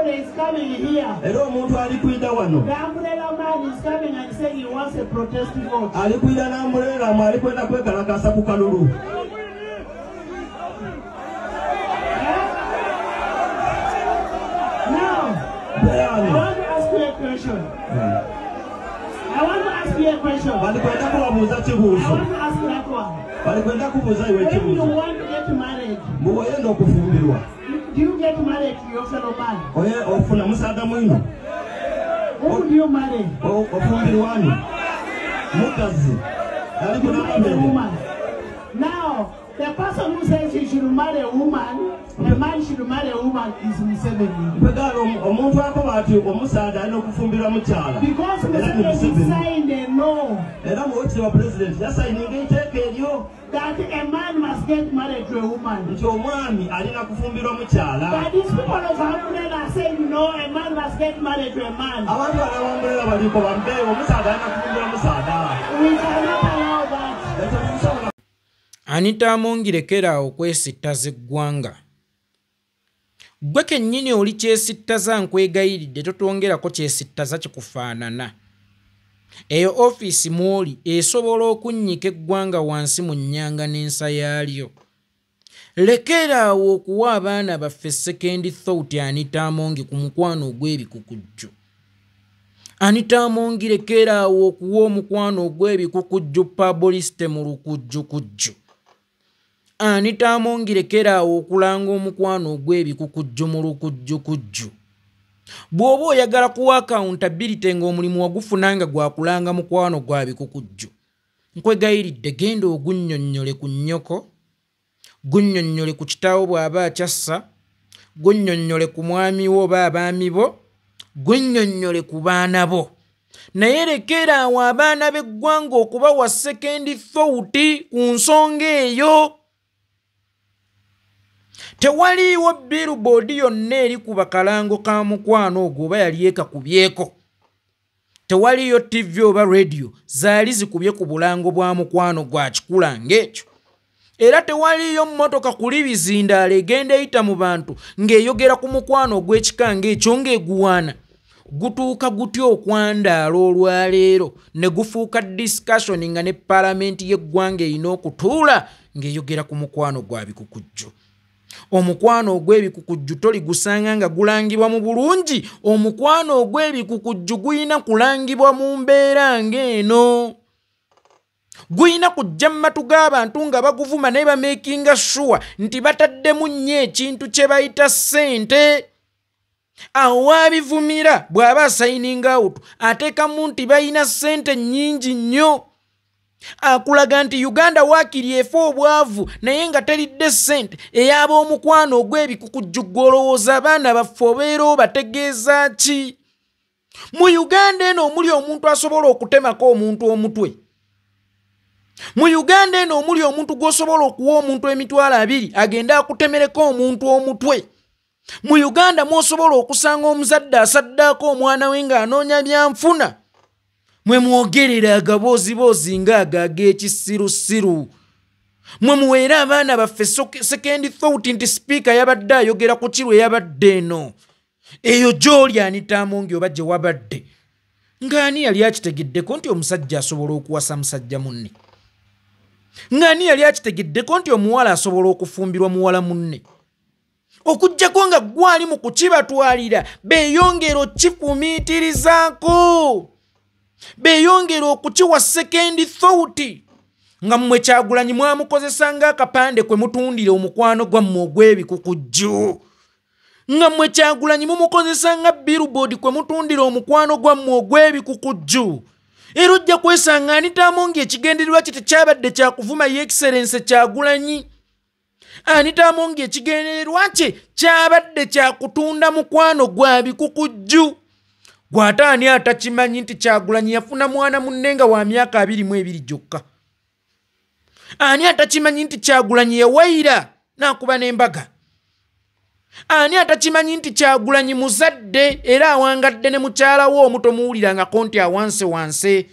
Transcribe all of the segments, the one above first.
somebody is coming here. Era omuntu alikwida wano. The umbrella man is coming and saying he wants a protest vote. Alikwida na umbrella mu alikwenda kwekalakasa ku kalulu. Now, I want to ask you a question. I want to ask you a question. I want to ask that one. When you want to get married, do you get married to your fellow man? Who do you marry? Woman. Now, the person who says he should marry a woman, a man should marry a woman is Museveni. Because Museveni signed a law that a man must get married to a woman. But these people of Hamden are saying no, a man must get married to a man. We cannot allow that. Anita Amongi lekera okwesittaza eggwanga. Gwe kennyini oli kyesittaza nkwegayiridde totwongerako kyesittaza kikufaanana. Eyo ofiisi mwoli esobola okunnyika eggwanga wansi mu nnyanga n'ensa yaalyo. Lekera awo okuwa abaana baffe second thought Anita Amongi ku mukwano ogw'ebikukujju. Anita Amongi lekera awo okuwa omukwano ogw'ebikukujju publicity mu lukujjukujju. Anita Amongi lekera awo okulanga omukwano ogw'ebikukujju mu lukujjukujju. Bw'oba oyagala kuwa accountability ng'omulimu wagufunanga gwakulanga mukwano gwa bikukujju, nkwegayiridde genda ogunnyonnyole ku nnyoko, gunnyonnyole ku kitaawo bw'aba akyassa, gunnyonnyole ku mwami wo oba abaami bo, gunnyonnyole ku baana bo. Naye lekera awo abaana b'eggwanga okubawa second thought ku nsonga eyo. Tewaliiwo billboard yonna eri ku bakalango ka mukwano ogwo oba yali ekakubyeko. Tewaliiyo TV oba radio zaali zikubye ku bulango bwa mukwano gwa kikula ng'ekyo. Era tewaliiyo mmotoka kuli bizindaala egenda eyita mu bantu ng'eyogera ku mukwano ogw'ekika ng'ekyo ng'eguwaana. Gutuuka gutya okwandaala olwaleero ne gufuuka discussion nga ne palamenti y'eggwanga erina okutuula ng'eyogera ku mukwano gwa bikukujju. Omukwano ogw'ebikukujju toli gusanga nga gulangibwa mu bulungi. Omukwano ogw'ebikukujju guyina kulangibwa mu mbeera ng'eno. Guyina kujja mu matu g'abantu nga baguvuma naye bamakinga sure nti bataddemu nnyo ekintu kye bayita ssente. Awo wabivumira bw'aba assigning out ateekamu nti balina ssente nnyingi nnyo. Akulaga nti Uganda waakiri efa obwavu naye nga teridde ssente eyaba omukwano ogw'ebikukujju gw'olowooza abaana baffe obeera obategeeza ki? Mu Uganda eno omuli omuntu asobola okutemako omuntu omutwe. Mu Uganda eno omuli omuntu gw'osobola okuwa omuntu emitwalo 2 agenda akutemereko omuntu omutwe. Mu Uganda mwosobola okusanga omuzadde asaddaako omwana we ng'anoonya byanfuna. Mwe mwogerera agaboozibozi ng'ago ag'ekisirusiru. Mwe muweera abaana baffe second thought nti speaker yabadde ayogera ku kirwe yabadde eno. Eyo gy'oli Anita Amongi oba gye wabadde. Ng'ani yali akitegeddeko nti omusajja asobola okuwasa musajja munne? Ng'ani yali akitegeddeko nti omuwala asobola okufumbirwa muwala munne? Okujjako nga gwali mu kukibatwalira beeyongera okifumiitirizaako. Beeyongera okukiwa second thought. Nga mmwe Kyagulanyi mwamukozesa ng'akapande kwe mutundira omukwano gwammwe ogw'ebikukujju. Nga mmwe Kyagulanyi mumukozesa nga billboard kwe mutundira omukwano gwammwe ogw'ebikukujju. Era ojja kwesanga Anita Amongi ekigendererwa kye tekyabadde kyakuvuma Your Excellency Kyagulanyi. Anita Amongi ekigendererwa kye kyabadde kyakutunda mukwano gwa bikukujju. Gw'ate ani atakimanyi nti Kyagulanyi yafuna mwana munne nga wa myaka 22 gyokka? Ani atakimanyi nti Kyagulanyi yawayira n'akuba n'embaga? Ani atakimanyi nti Kyagulanyi muzadde era awangadde ne mukyala wo omuto muwulirangako nti awanse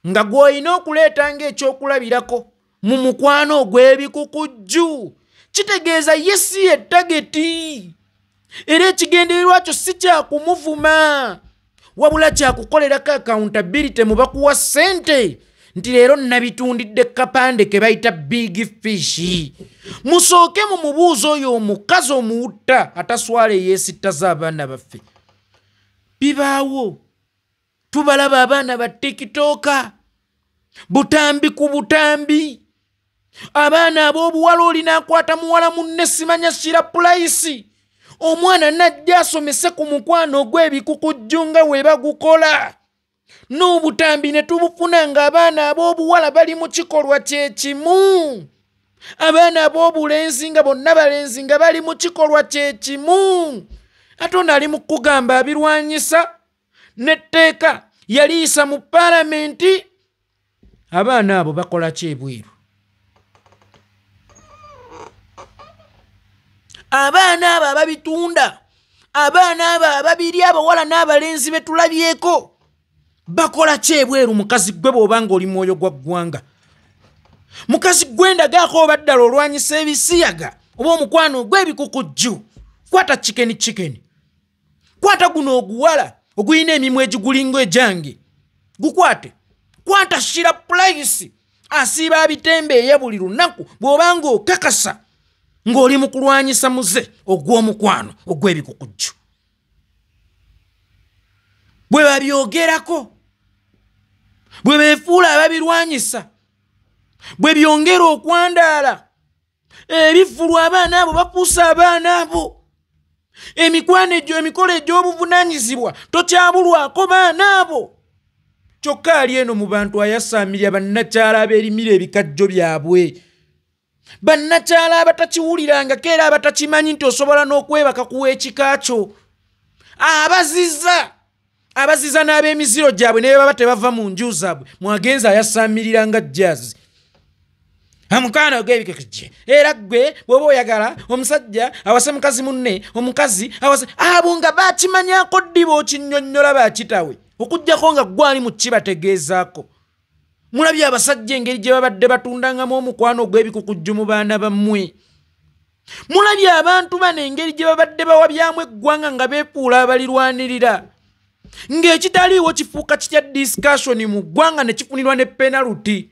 nga gw'olina okuleeta ng'ekyokulabirako mu mukwano ogw'ebikukujju? Kitegeeza ye si ye tageti. era ekigendererwa kyo si kyakumuvuma wabula kyakukolerako accountability mu bakuwa ssente nti leero nabitundidde kapande ke bayita big fish. Musooke mu mubuuzo oyo omukazi omuwutta ataswala eyeesitta z'abaana baffe. Bibaawo tubalaba abaana ba tikitoka butambi ku butambi. Abaana ab'obuwala olina akwata muwala munne simanya kira pulayisi. Omwana najja asomese ku mukwano gw'ebikukujju nga we bagukola. N'obutambi ne tubufuna ng'abaana ab'obuwala bali mu kikolwa kye kimu. Abaana ab'obulenzi nga bonna balenzi nga bali mu kikolwa kye kimu. Ate ono ali mu kugamba abirwanyisa n'etteeka yaliisa mu paalamenti. Abaana abo bakola ki ebweru? Abaana abo ababitunda, abaana abo ababiri abawala n'abalenzi betulabyeko bakola ki ebweru? Mukazi gwe bw'obanga oli mwoyo gwa ggwanga, mukazi gw'endagaako oba ddala olwanyisa ebisiyaga oba omukwano gw'ebikukujju, kwata chikeni kwata guno oguwala oguyina emimwa egigulingo ejange gukwate, kwata shira pulayisi asiiba abitembeeya buli lunaku bw'obanga okakasa ng'oli mu kulwanyisa muze ogw'omukwano ogw'ebikukujju. Bwe babyogerako, bwe beefuula ababirwanyisa, bwe byongera okwandaala, ebivulu abaana abo bafuusa abaana abo. Emikwano egyo emikolo egy'obuvunaanyizibwa tokyabulwako baana abo. Kyokka ali eno mu bantu ayasaamirya bannakyala abeerimira ebikajjo byabwe, bannakyala abatakiwulirangako era abatakimanyi nti osobola n'okwebaka kuwa ekika kyo, abaziza n'ab'emiziro gyabwe ne baba tebava mu nju zaabwe mwagenza ayasaamirira nga jazzi. Amukaana ogw'ebikukujju era gwe bw'oba oyagala omusajja awase mukazi munne, omukazi awase abo nga bakimanyako ddiba okinnyonnyola bakitawe okuggyako nga gwali mu kibategeezaako. Mulabye abasajja engeri gye babadde batundangamu omukwano ogw'ebikukujju mu baana bammwe. Mulabye abantu bano engeri gye babadde bawabyamu eggwanga nga beefuula abalirwanirira. Ng'ekitaliiwo kifuuka kitya discussion mu ggwanga ne kifunirwa ne penalty.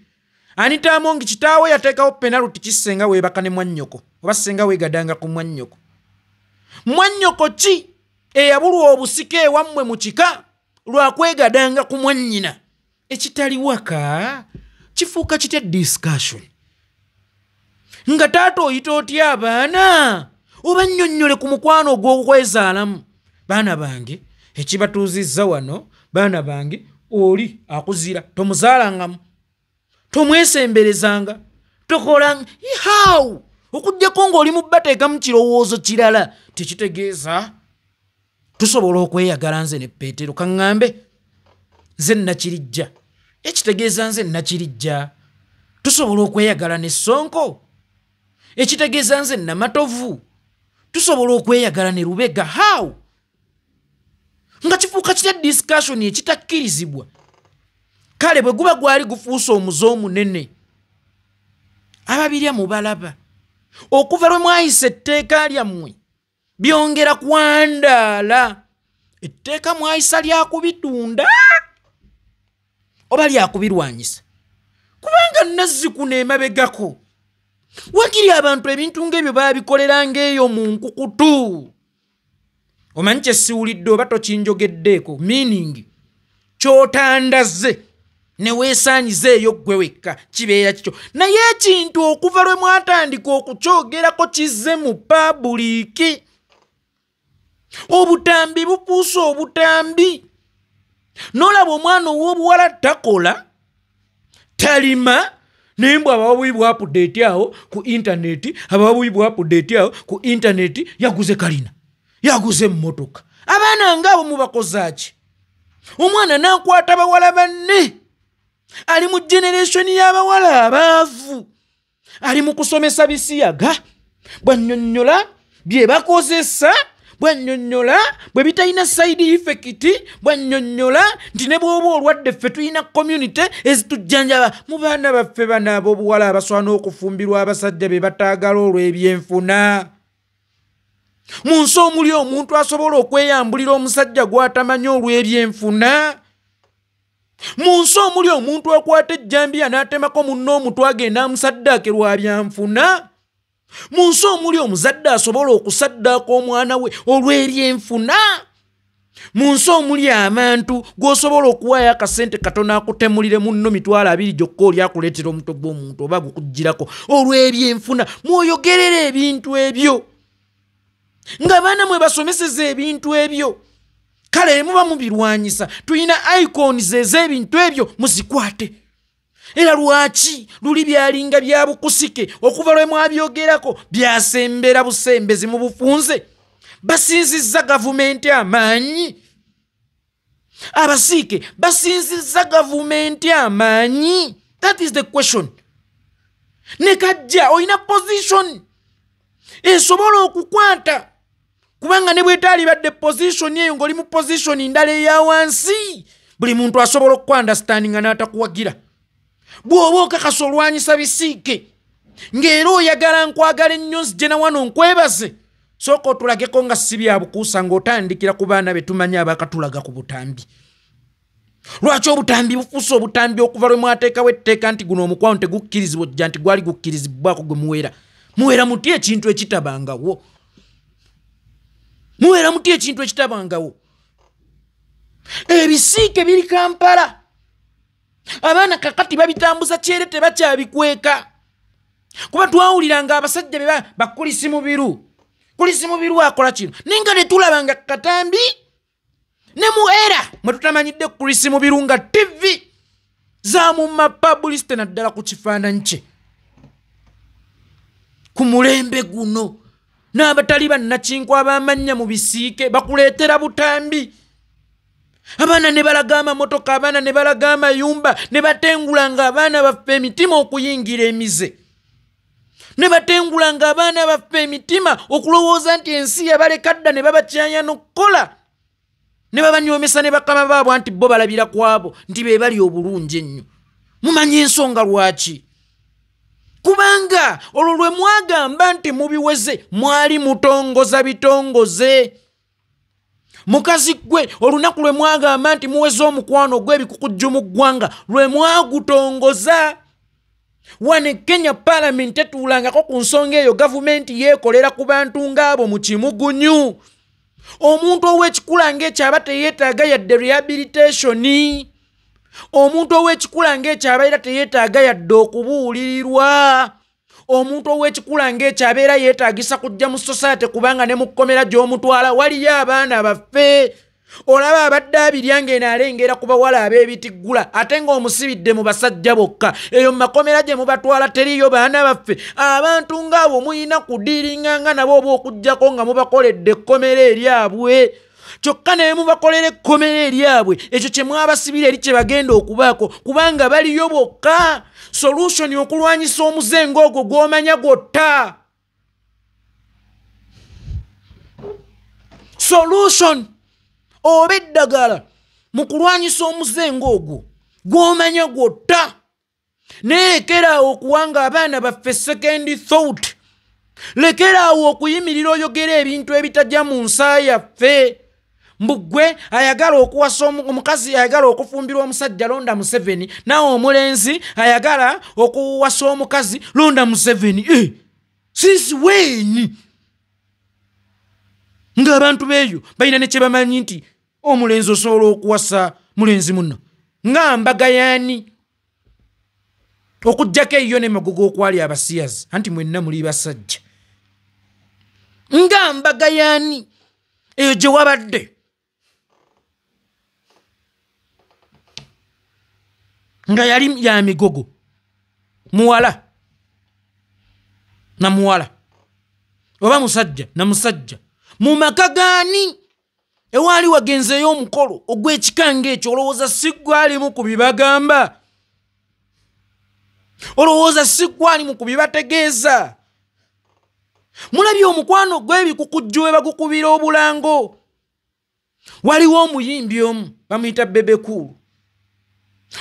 Anita Amongi kitaawe yateekawo penalty kisenga weebaka ne mwannyoko oba senga weegadanga ku mwannyoko. Mwannyoko ki eyabulwa obusika ewammwe mu kika lwa kwegadanga ku mwannyina? Ekitali waka kifuuka kitya discussion. Nga taata oyita otya abaana oba nnyonnyole ku mukwano ogw'okwezaalamu. Baana bange ekibatuuzizza wano, baana bange oli akuzira tomuzaalangamu, tomwesemberezanga, tokolanga how okujjako ng'oli mu bateekamu kirowoozo kirala. Tekitegeeza tusobola okweyagala nze ne Peetero kaŋŋambe nze nakirijja. Ekitegeeza nze nakirijja. Tusobola okweyagala ne Sonko. Ekitegeeza nze Namatovu. Tusobola okweyagala ne Lubega. How? Nga kifuuka kitya discussion ekitakkirizibwa. Kale bwe guba gwali gufuusa omuze omunene, ababirya mubalaba. Okuva lwe mwayisa etteeka lyammwe byongera kwandaala. Etteeka mwayisa lya kubitunda oba lya kubirwanyisa? Kubanga Nazzikuno emabegako wakiri abantu ebintu ng'ebyo babikoleranga eyo mu nkukutu. Omanyi kye siwulidde oba tokinjogeddeeko, meaning kyotandaze ne weesaanyiza eyo ggwe wekka kibeera kikyo. Naye ekintu okuva lwe mwatandika okukyogerako kizze mu pabuliiki. Obutambi bufuuse obutambi. N'olaba omwana ow'obuwala takola, talima, naye mbw abawabuyibwa update awo ku intaneti, abawabuyibwa update awo ku intaneti yaguze kalina, yaguze emmotoka. Abaana ng'abo mubakozaaki? Omwana n'akwata bawala banne, ali mu generation y'abawala abaavu, ali mu kusomesa bisiyaga, bwannyonnyola bye bakozesa, bwannyonnyola bwe bitalina side effect, bwannyonnyola nti ne bw'oba olwadde ffe tulina community ezitujjanjaba. Mu baana baffe bano ab'obuwala abaswana okufumbirwa abasajja be bataagala olw'ebyenfuna. mu nsi omuli omuntu asobola okweyambulira omusajja gw'atamanyi olw'ebyenfuna? Mu nsi omuli omuntu akwata ejjambiya n'atemako munno omutwe agenda amusaddaake lwa byanfuna? Mu nsi omuli omuzadde asobola okusaddaaka omwana we olw'ebyenfuna? Mu nsi omuli abantu gw'osobola okuwaayo akasente katono akutemulire munno 20 gyokka oli akuleetera omutwe gw'omuntu oba gukugirako olw'ebyenfuna. Mwoyogerera ebintu ebyo nga baana mwe basomeseza ebintu ebyo. Kale muba mubirwanyisa. Tuyina icons ez'ebintu ebyo muzikwate. Era lwaki luli byalinga bya bukusike okuva lwe mwabyogerako byasembera busembezi mu bufunze? Basinzizza gavumenti amaanyi. Abasiike basinzizza gavumenti amaanyi. That is the question. Nekajja oyina position esobola okukwata. Kubanga ne bwetali badde position eyo ng'oli mu position ndala eya wansi, buli muntu asobola okukwanderstandinga n'atakuwagira. Bw'oba okakasa olwanyisa bisiike ng'era oyagala nkwagala ennyo nzije na wano nkwebaze, sooka otulageko nga si bya bukuusa ng'otandikira ku baana be tumanyi abakatulaga ku butambi. Lwaki obutambi bufuuse obutambi okuva lwe mwateekawo etteeka nti guno omukwano tegukkirizibwa ojja nti gwali gukkirizibwako gwe muwera? Muwera muti ekintu ekitabangawo. Muwera muti ekintu ekitabangawo. Ebisiike biri Kampala. Abaana kakati babitambuza kyere tebakyabikweka. Kuba twawuliranga abasajja be bakulisi mubiru. Kulisi mubiru akola kino. Ninga ne tulabanga katambi ne muera mwe tutamanyidde kulisi mubiru nga TV za mu mapublicity naddala ku kifaananyi kye. Ku mulembe guno n'abatali bannakinkwa abamanya mu bisiike bakuleetera butambi. Abaana ne balaga amamotoka, abaana ne balaga amayumba, ne batengulanga abaana baffe emitima okuyingira emize. Ne batengulanga abaana baffe emitima okulowooza nti ensi yabaleka dda ne babakyanya n'okkola. Ne babanyomesa ne bakama baabwe nti bo balabira kwabo nti be bali obulungi ennyo. Mumanyi ensonga lwaki? Kubanga olwo lwe mwagamba nti mubiweze mwali mutongoza bitongoze. Mukazi gwe olunaku lwe mwagamba nti muweze omukwano gw'ebikukujju mu ggwanga lwe mwagutongoza. Wane Kenya Parliament etuulangako ku nsonga eyo gavumenti yeekolera ku bantu ng'abo mu kimugunyu. Omuntu ow'ekikula ng'ekyaba teyeetaaga yadde rehabilitation. Omuntu ow'ekikula ng'ekyaba era teyeetaaga yadde okubuulirirwa. Omuntu ow'ekikula ng'ekyabeera yeetaagisa kujja mu society kubanga ne mu kkomera gy'omutwala waliyo abaana baffe. Olaba abadde abirya ng'eno alengera ku bawala ab'ebitiggula ate ng'omusibidde mu basajja bokka. Eyo mu makomera gye mubatwala teriyo baana baffe. Abantu ng'abo muyina kudiiringanga nabo oba okuggyako nga mubakoledde ekkomera eryabwe. Kyokka naye mubakolera ekkomera eryabwe ekyo kye mwabasibira eri kye bagenda okubaako kubanga baliyo bokka. Solution okulwanyisa omuzengo ogwo gw'omanya gwotta. Solution oba eddagala mu kulwanyisa omuzengo ogwo gw'omanya gwotta. Neerekeraawo okuwanga abaana baffe second thought. Lekeraawo okuyimirira oyogera ebintu ebitajja mu nsa yaffe. Mbugwe ayagala okuwasa omukazi ayagala okufumbirwa omusajja londa Museveni, nawo omulenzi ayagala okuwasa omukazi londa Museveni. Since when? Ng'abantu beeyo balina ne kye bamanyi nti omulenzi osobola okuwasa mulenzi muno. Nga mbaga yaani? Okuggyako eyo n'emagogo okwali abasiyazi anti mwenna muli basajja. Nga mbaga yaani? Eyo gye wabadde. Nga yali ya migogo. Muwala na muwala. Oba musajja na musajja. Mu maka gaani? Ewaali wagenzeyo omukolo ogw'ekikanga ekyo olowooza si gwalimu ku bibagamba. Olowooza si gwalimu ku bibategeeza. Mulabye omukwano gw'ebikukujju we bagukubira obulango. Waliwo omuyimbi omu bamuyita Bebe Cool.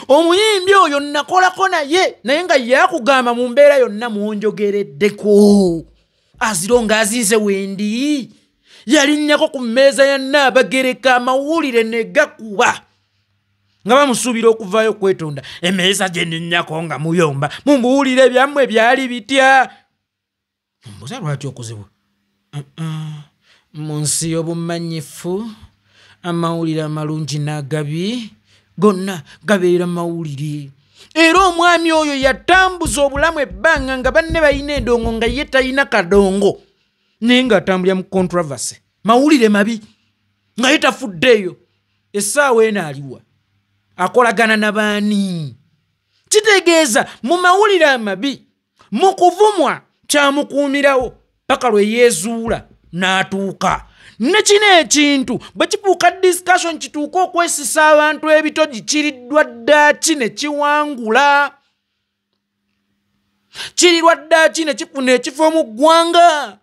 Omuyimbi oyo nakolako naye nga yakugamba mu mbeera yonna mwonjogereddeko. Azironga azize wendi. yalinnyako ku mmeeza ya Nnaabagereka amawulire ne gakuba nga bamusuubira okuvaayo kwetonda. Emmeeza gye nninnyako nga muyomba mumuwulire byammwe byali bitya? Mbuuza lwaki okuzibwa? Mu nsi y'obumanyifu amawulire amalungi n'agabi gonna gabeera mawulire. Era omwami oyo yatambuza obulamu ebbanga nga banne balina endongo nga ye talina kadongo naye ng'atambulira mu controversy mawulire mabi nga ye tafuddeeyo. Essaawa eno aliwa akolagana na baani? Kitegeeza mu mawulire amabi mu kuvumwa kyamukuumirawo paka lwe yeezuula n'atuuka. Ne kino ekintu bwe kifuuka discussion kituuka okwesisa abantu ebitogi kiriddwa ddaaki ne kiwangula. Kirirwa ddaaki ne kifuna ekifo mu ggwanga.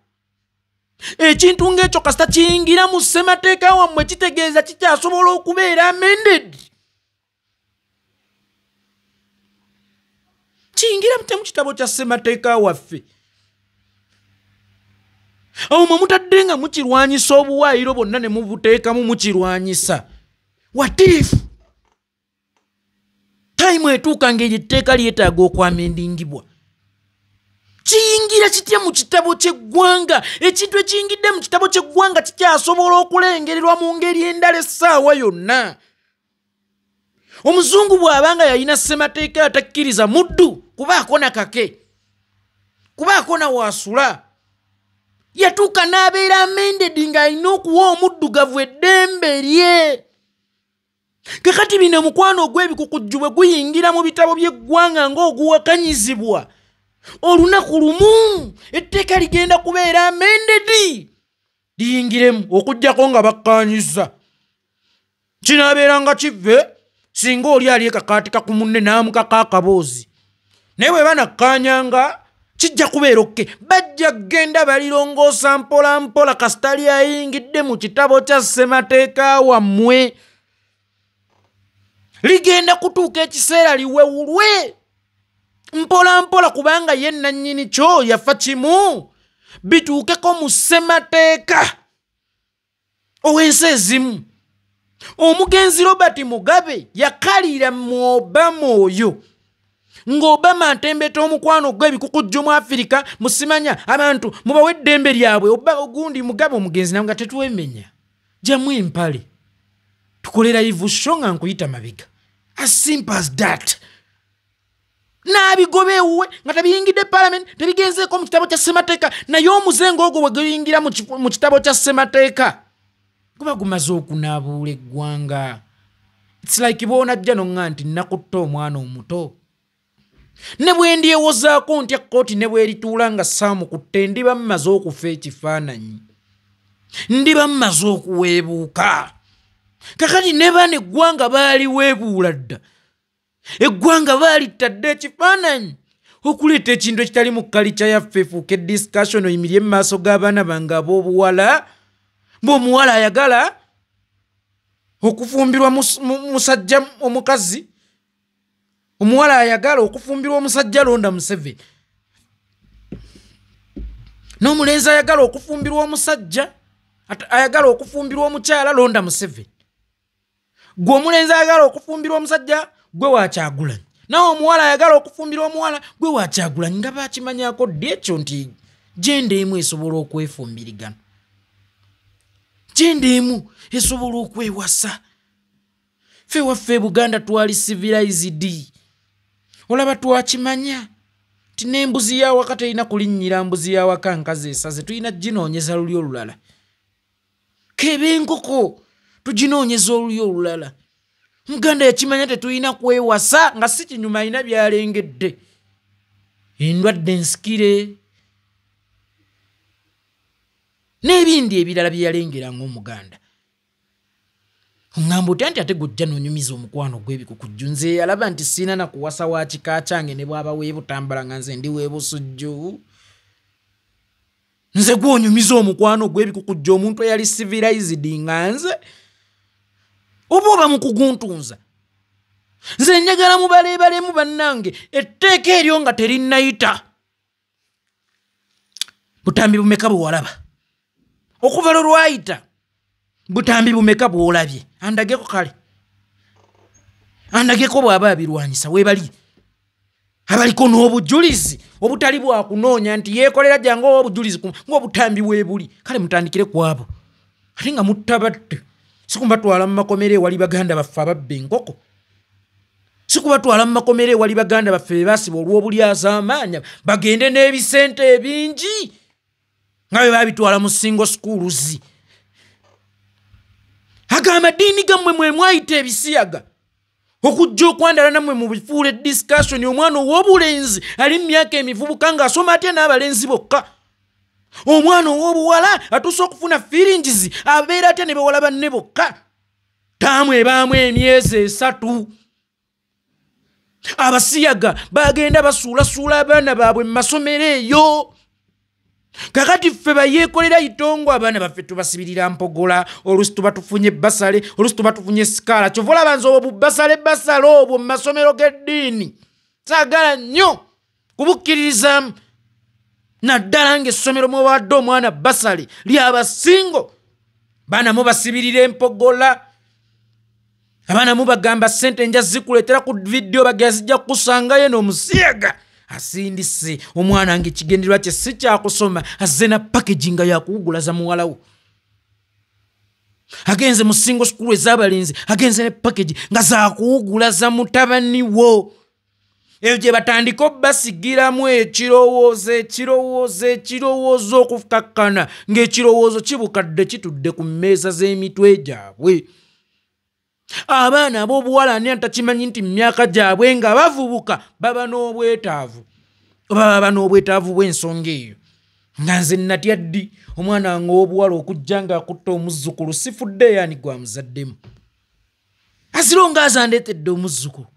Ekintu ng'ekyo kasita kiyingira mu ssemateeka wammwe kitegeeza kikyasobola okubeera amended. Kiyingira mute mu kitabo kya ssemateeka waffe. Awo mwe mutadde nga mukirwanyisa obuwaayiro bonna ne mubuteekamu mukirwanyisa. What if time etuuka ng'eryo etteeka lyetaaga okwamendingibwa? Kiyingira kitya mu kitabo ky'eggwanga? Ekintu ekiyingidde mu kitabo ky'eggwanga kikyasobola okulengererwa mu ngeri endala essaawa yonna. Omuzungu bw'abanga yalina ssemateeka atakkiriza muddu kubaako na kake, kubaako na waasula, yatuuka n'abeera amended ng'alina okuwa omuddugavu eddembe lye. Kakati bino mukwano ogw'ebikukujju bwe guyingira mu bitabo by'eggwanga ng'oguwakanyizibwa, olunaku lumu etteeka ligenda kubeera amended liyingiremu okuggyako nga bakkaanyiza. Kinaabeera nga kive singa oli ali ekakaatika ku munne n'amukako akaboozi. Naye bwe banakkaanyanga kijja kubeera okke. Bajja kgenda balirongoosa mpola mpola kasita lyayingidde mu kitabo kya ssemateeka wammwe. Ligenda kutuuka ekiseera liwewulwe mpola mpola kubanga ye nannyini kyo yafa kimu bituukeko mu ssemateeka ow'ensi ezimu. Omugenzi Robert Mugabe yakalira mu Obama oyo ng'Obama atembeta omukwano gw'ebikukujju mu Afirika musimanya abantu mubawe eddembe lyabwe. Ogundi Mugabe omugenzi nawe nga tetuwemenya jamu empale tukolera ivusho nga nkuyita mabiga. As simple as that. N'abigobe ewuwe nga tabiyingidde parliament tebigenzeeko mu kitabo kya ssemateeka naye omuzengo ogwo bwe guyingira mu kitabo kya ssemateeka guba gumaze okunaabuula eggwanga. It's like boonajja nonga nti nakutta omwana omuto. Ne bwe ndyewozaako ntya kkooti ne bwerituula nga saamukutte ndiba mmaze okufa ekifaananyi, ndiba mmaze okuweebuuka. Kakati ne bano eggwanga baaliweebuula dda, eggwanga baalitadde ekifaananyi okuleeta ekintu ekitali mu kalica yaffe efuuka ediscussion oyimirye mu maaso g'abaana bange ab'obuwala. Bw'omuwala ayagala okufumbirwa musajja omukazi, omuwala ayagala okufumbirwa omusajja londa Museveni, n'omulenzi ayagala okufumbirwa omusajja ayagala okufumbirwa omukyala londa Museveni. Gwe omulenzi ayagala okufumbirwa omusajja gwe wa Kyagulanyi, nawe omuwala ayagala okufumbirwa omuwala gwe wa Kyagulanyi nga bakimanyako ddi ekyo nti genda emu esobola okwefumbirigana, genda emu esobola okwewasa. Ffe waffe Buganda twali civilized. Olaba twakimanya ti n'embuzi y'awaka terina kulinnyira mbuzi y'awaka nkazi esaze, tulina ginoonyeza luli olulala. Kebe enkoko tuginoonyeza oluli olulala. Muganda yakimanya tetulina kwewasa nga si kinyuma alina byalengedde. Endwadde ensikire n'ebindi ebirala bye yalengera ng'Omuganda. Ngamba otya nti ate gujja n'onyumiza omukwano gw'ebikukujju. Nze yalaba nti siina na kuwasa wa kika kyange ne bwaba weebutambala nga nze ndi weebusujju. Nze gw'onyumiza omukwano gw'ebikukujju omuntu eyali civilized nga nze oba oba mu kuguntunza. Nze njagala mubaleebalemu bannange etteeka eryo nga terinnayita. Butambi bumeka bwe walaba okuva lwayita butambi bumeka bwolabye andageko kale andageko bwaba abirwanyisa webali abaliko n'obujulizi obutali bwakunoonya nti yeekolera jangu obujulizi ng'obutambi weebuli kale mutandikire kwabo ate nga muttabadde sikubatwala mu makomere ewali baganda baffe ababba enkoko sikubatwala mu makomere ewali baganda baffe bebaasiba olw'obulyazaamaanya bagende n'ebisente ebingi nga bwe babitwala mu single schools agamba ddiini gammwe mwe mwayita ebisiyaga okujja okwandala nammwe mu bifuula discussion omwana ow'obulenzi ali mu myaka emivubuka ng'asoma atya n'abalenzi bokka omwana ow'obuwala atuusa okufuna feelings abeera atya ne bawala banne bokka taamu ebaamu emyezi 3 abasiyaga bagenda basuulasuula abaana baabwe mu masomero eyo kakati ffe bayeekolera itongo abaana baffe tubasibirira mpogola oluusi tuba tufunye basale oluusi tuba tufunye sikaala kyova olaba nze obwo basale obwo mu masomero g'eddiini saagala nnyo kubukkiririzamu naddala ng'essomero mubawadde omwana basale lyabasingo baana mubasibirira empogola abaana mubagamba ssente nja zikuleetera ku vidiyo bagera zijja kukusangayo n'omusiyaga asindise omwana ng'ekigendererwa kye si kyakusoma azze na packaging nga yakuwugulaza muwalawo agenze mu single school ez'abalenzi agenze ne package nga zakuwugulaza mutabani wo eyo gye batandika obbasigiramu ekirowoozo okukakkana ng'ekirowoozo kibukadde kitudde ku mmeeza z'emitwe gyabwe abaana ab'obuwala ani atakimanyi nti myaka gyabwe nga bavubuka baba n'obwetaavu bw'ensonga eyo nga nze natya ddi omwana wange ow'obuwala okujja ng'akutta omuzzukulu sifudde yaani gwa muzaddemu azironga azandeetedde omuzzukulu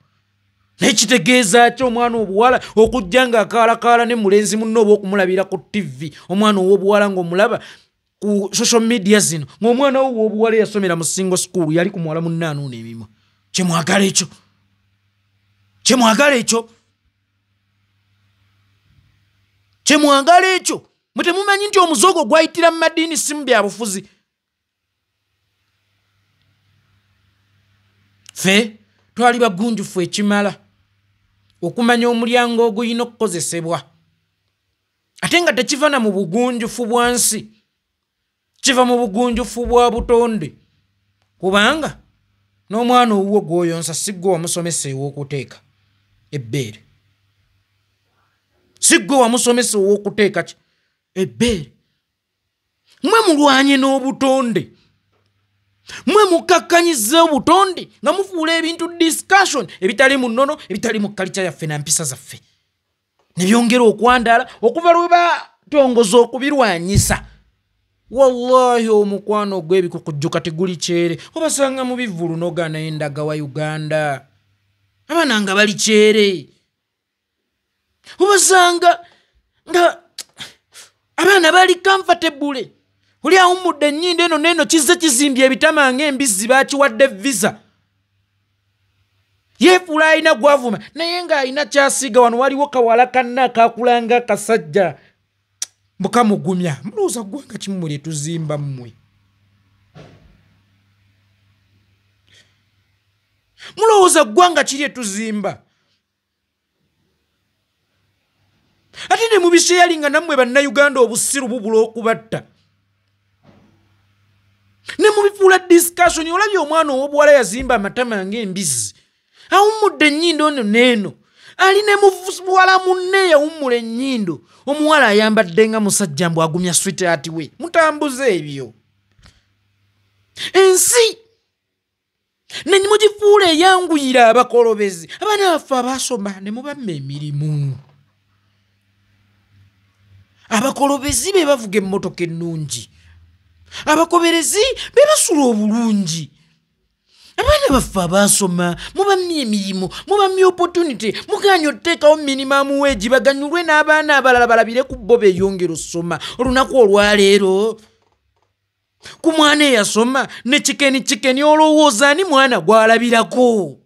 n'ekitegeeza ki omwana obuwala okujja ng'akaalakaala ne mulenzi munno oba okumulabira ku tv omwana ow'obuwala ng'omulaba ku social media zino ng'omwana wo w'obuwala yasomera mu single school yali ku muwala munnaanuuna emimwa kyemwagala ekyo mwe temumanyi nti omuzogo gwayitira mu madiini si mu byabufuzi ffe twali bagunjufu ekimala okumanya omulyango oguyina okukozesebwa ate nga tekiva na mu bugunjufu bwa nsi kiva mu bugunjufu bwa butonde kubanga n'omwana owuwo gw'oyonsa si gwe wamusomesa ew'okuteeka ebbeere si gwe wamusomesa ew'okuteeka ebbeere mwe mulwanye n'obutonde mwe mukakkanyiza obutonde nga mufuula ebintu discussion ebitali mu nnono ebitali mu kalica yaffe na mpisa zaffe ne byongera okwandaala okuva lwe batongoza okubirwanyisa wallahi omukwano ogw'ebikukujjuka teguli kyere obasanga mu bivulu n'ogaana endaga wa Uganda abaana nga bali kyere obasanga nga abaana bali comfortable oli awummudde ennyindo eno n'eno kizze kizimbye ebitama ng'embizzi baakiwadde visa yeefuula alina gwavuma naye ng'alina kyasiiga wano waliwo kawala kanna akakulanga akasajja mukamugumya mulowooza ggwanga kimu lye tuzimba mmwe mulowooza ggwanga kiri etuzimba ate ne mubiseyali nga nammwe bannayuganda obusiru bubula okubatta ne mubifuula discussion olabye omwana ow'obuwala yazimba amatama ng'embizzi awummudde ennyindo ono n'eno ali ne muwala munne yawummula ennyindo omuwala ayambadde nga musajja mbu agumya sweetheart we mutambuze ebyo ensi nemugifuula eyanguyira abakolobezi abaana baffe abaasoma ne mubamma emirimu abakolobezi be bavuga emmotoka ennungi abakoberezi be basula obulungi abaana baffe abaasoma mubamye emirimu mubamye opportunity muganye oteekawo minimum wage baganyulwe n'abaana abalala balabire ku bo beeyongera osoma olunaku olwaleero ku mwana eyasoma ne kikeni olowooza ani mwana gwalabirako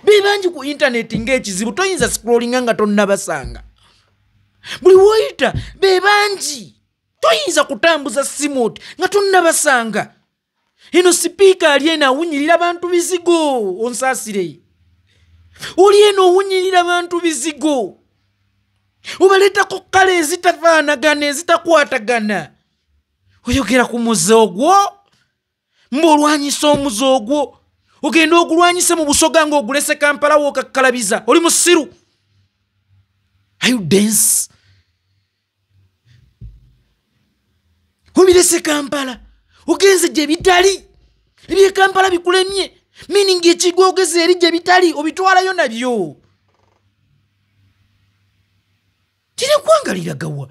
be bangi ku intaneti ng'ekizibu toyinza scrollinga nga tonnabasanga buli woyita be bangi toyinza kutambuza simoti nga tonnabasanga. Eno sipiika ali eno awunyirira abantu bizigo onsaasire. Oli eno owunyirira abantu bizigo. Obaleetako kkala ezitafaanagana ezitakwatagana. Oyogera ku muze ogwo mba olwanyisa omuze ogwo ogenda ogulwanyise mu Busoga ng'ogulese Kampala wookakkalabiza oli musiru. Are you dense? Obirese Kampala ogenze gye bitali ebye Kampala bikulemye meaning ekigo ogeze eri gye bitali obitwalayo nabyo. Kiri kwangalira gawa.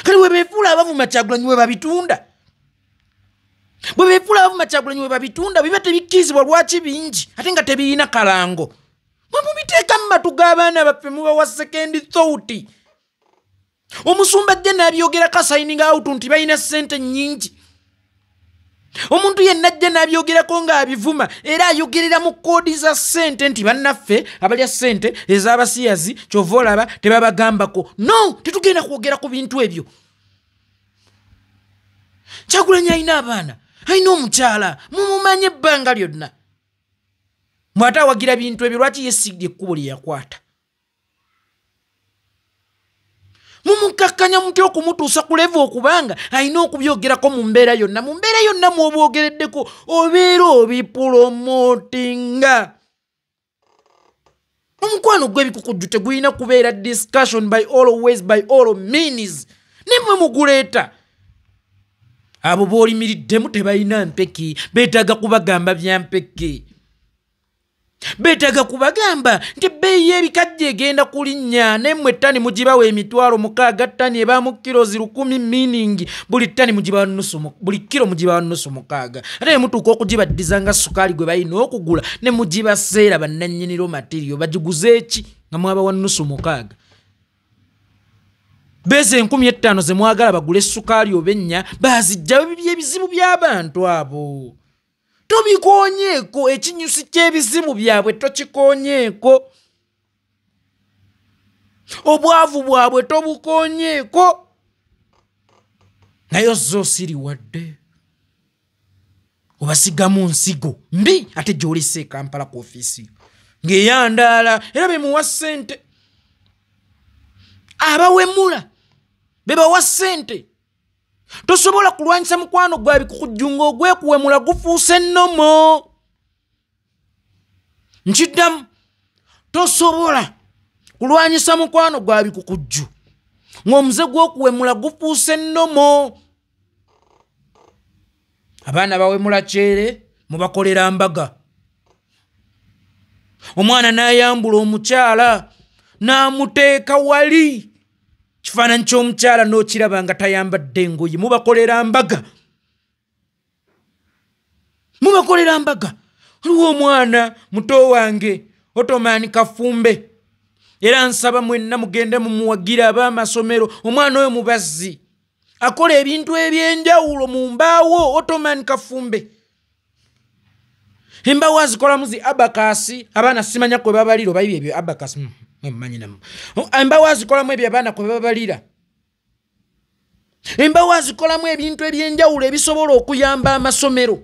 Kali webefuula abavuma Kyagulanyi we babitunda. Bwe befuula abavuma Kyagulanyi we babitunda biba tebikkizibwa lwaki bingi ate nga tebiyina kalango. Mwe mubiteeka mu matu g'abaana baffe mubawa second thought. Omusumba ajja n'abyogerako asayininga out nti balina ssente nnyingi. Omuntu yenna ajja n'abyogerako ng'abivuma era ayogerera mu koodi za ssente nti bannaffe abalya ssente ez'abasiyazi kyova olaba tebabagambako. No, tetugenda kwogera ku bintu ebyo. Kyagulanyi alina abaana, alina omukyala, mumumanye ebbanga lyonna. Mwate awagira bintu ebyo lwaki yeesigye ekkubo lye yakwata? Mumukakkanya mutya okumutuusa ku level okubanga alina okubyogerako mu mbeera yonna. Mu mbeera yonna mw'obwogereddeko obeera obipromotinga. Omukwano gw'ebikukujju tegulina kubeera discussion by all ways by all means. Nemwe muguleeta. Abo b'olimiddemu tebalina mpeke, beetaaga kubagamba bya mpeke. Beetaaga kubagamba nti ebbeeyi y'ebikajjo egenda kulinnya nemmwe ttani mugibawa emitwalo 6 ttani ebaamu kilozi 1000 meaning buli ttani mugibawa buli kilo mugibawa nusu 6. Ate ne mutuuka okugibaddiza nga sukaali gwe balina okugula ne mugibaseera bannannyiniro materiyo bagiguze eki nga mwabawa nusu 6. Beze 1500 ze mwagala bagule sukaali obennya baazijjawo ebizibu by'abantu abo. Tobikonyeeko ekinyusi ky'ebizibu byabwe tokikonyeeko. Obwavu bwabwe tobukonyeeko. Naye zo siri wadde. Obasigamu nsigo mbi ate gy'olese Kampala ku ofiisi ng'eyandaala era bemuwa ssente. Abawemula bebawa ssente. Tosobola kulwanyisa mukwano gwa bikukujjunga ogwekuwemula gufuuse nnomo. Nkiddamu tosobola kulwanyisa mukwano gwa bikukujju ng'omuze gw'okuwemula gufuuse nnomo. Abaana bawemula kyere mubakolera mbaga. Omwana n'ayambula omukyala n'amuteeka wali. Kifaananyi ky'omukyala n'okiraba nga tayambadde ngoye mubakolera mbaga. Mubakolera mbaga. Waliwo omwana muto wange Ottoman Kafumbe era nsaba mwenna mugende mumuwagira ab'amasomero. Omwana oyo mubazzi akola ebintu eby'enjawulo mu mbaawo. Ottoman Kafumbe embaawo azikolamu zi abakasi. Abaana simanya kwe babalira oba ebyo abakasi mmanyinamu. Embaawo azikolamu ebyo abaana kwe babalira. Embaawo azikolamu ebintu eby'enjawulo ebisobola okuyamba amasomero.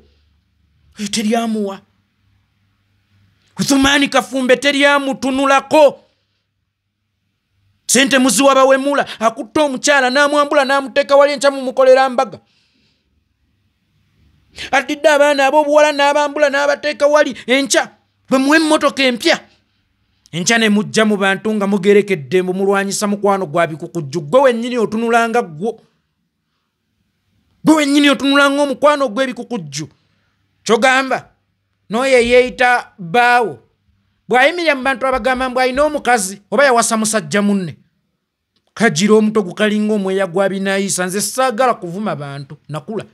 Teryamuwa. Ottoman Kafumbe teryamutunulako. Sente muziwa bawemula akutta omukyala n'amwambula n'amuteeka wali enkya mumukolera mbaga. Atidde abaana ab'obuwala n'abambula n'abateeka wali enkya bwe muwe emmotoka empya. Enkya ne mujja mu bantu nga mugerekedde mulwanyisa mukwano gwa bikukujju. Gwe wennyini otunulanga gwo. Gwe wennyini otunulanga omukwano gw'ebikukujju. Kyogamba n'oyo yeeyita bbaawo bw'ayimirira mu bantu abagamba mbu alina omukazi oba yawasa musajja munne. Kagira omuto gukalinga omweya gwa binaayisa. Nze saagala kuvuma bantu nakula.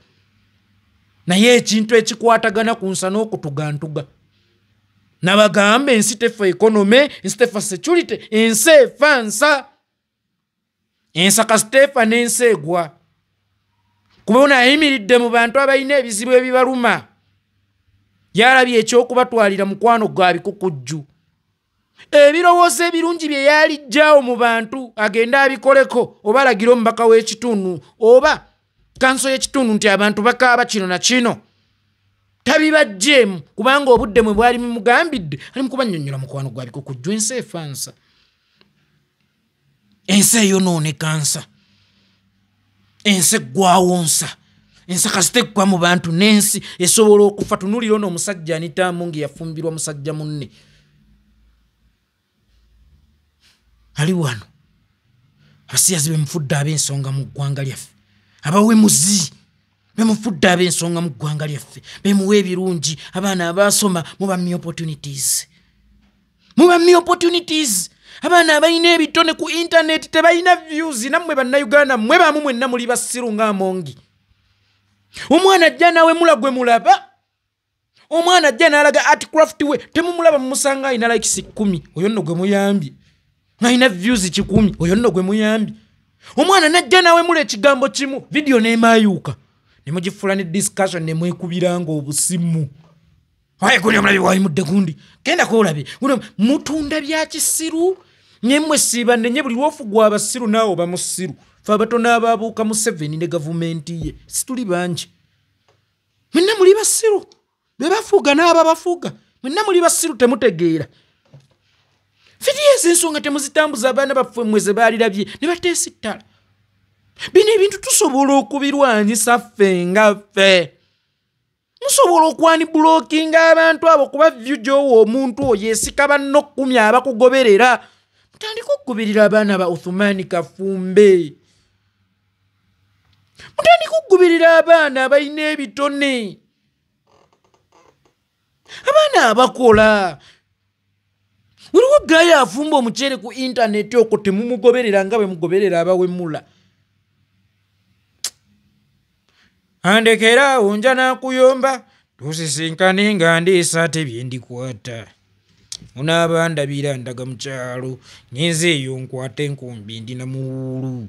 Naye ekintu ekikwatagana ku nsa n'okutugantuga. Nabagamba ensi tefa ekonome, ensi tefa security, ensi efa nsa. Ensa kasitefa n'ensi egwa. Kuba ono ayimiridde mu bantu abalina ebizibu ebibaluma. Yalabye ekyokubatwalira mukwano gwa bikukujju. ebirowoozo ebirungi bye yalijjaawo mu bantu agenda abikoleko oba alagira omubaka w'ekitundu oba kanso y'ekitundu nti abantu bakaaba kino na kino tabibajjeemu kubanga obudde mwe bwali mumugambidde ali mu kubannyonnyola mukwano gwabiko kujjwa ensi efansa ensi eyonooneka ensi eggwawonsa ensi kasiteggwa mu bantu n'ensi esobola okufa tunulira ono omusajja anitaamungi yafumbirwa musajja munne ali wano abasiyazi bemufudde ab'ensonga mu ggwanga lyaffe abawemuzi bemufudde ab'ensonga mu ggwanga lyaffe bemuwa ebirungi abaana abasoma mubamye opportunities abaana abalina ebitone ku internet tebalina views nammwe bannayuganda mmwe bamu mwenna muli basiru ng'amongi omwana ajja nawe mulagwe mulaba omwana ajja n'alaga artcraft we temumulaba mumusanga alina likes 10 oyo nno gwe muyambye alina views 10 oyo nno gwe muyambye omwana najja nawe mula ekigambo kimu video n'emayuuka nemugifula ne discussion nemwekubiranga obusimu waye guli omulabi wayimudde gundi genda koolabe mutunda bya kisiru nyemmwe siiba nenye buli lwofu gwa abasiru naawe oba musiru fe abatono abaabuuka mu 7 ne gavumenti ye situli bangi mwenna muli basiru be bafuuga n'aba bafuuga mwenna muli basiru temutegeera vidiyo ez'ensonga temuzitambuza abaana baffe mmwe ze baalirabye ne bateesa ettala bino ebintu tusobola okubirwanyisa ffe nga ffe musobola okwanibulookinga abantu abo kuba vyu gy'owa omuntu oyo esika banno 10 abakugoberera mutandika okugoberera abaana ba Uthumani Kafumbe mutandika okugoberera abaana abalina ebitone abaana abakola waliwo gaya afumba omuceere ku internet okwo temumugoberera nga bwe mugoberera abawemula andekera onja nakuyomba tusisinkane nga ndeesa tebyendikwata munaabandabira ndaga mukyalo nyinza eyo nkwate enkumbi ndina muwulu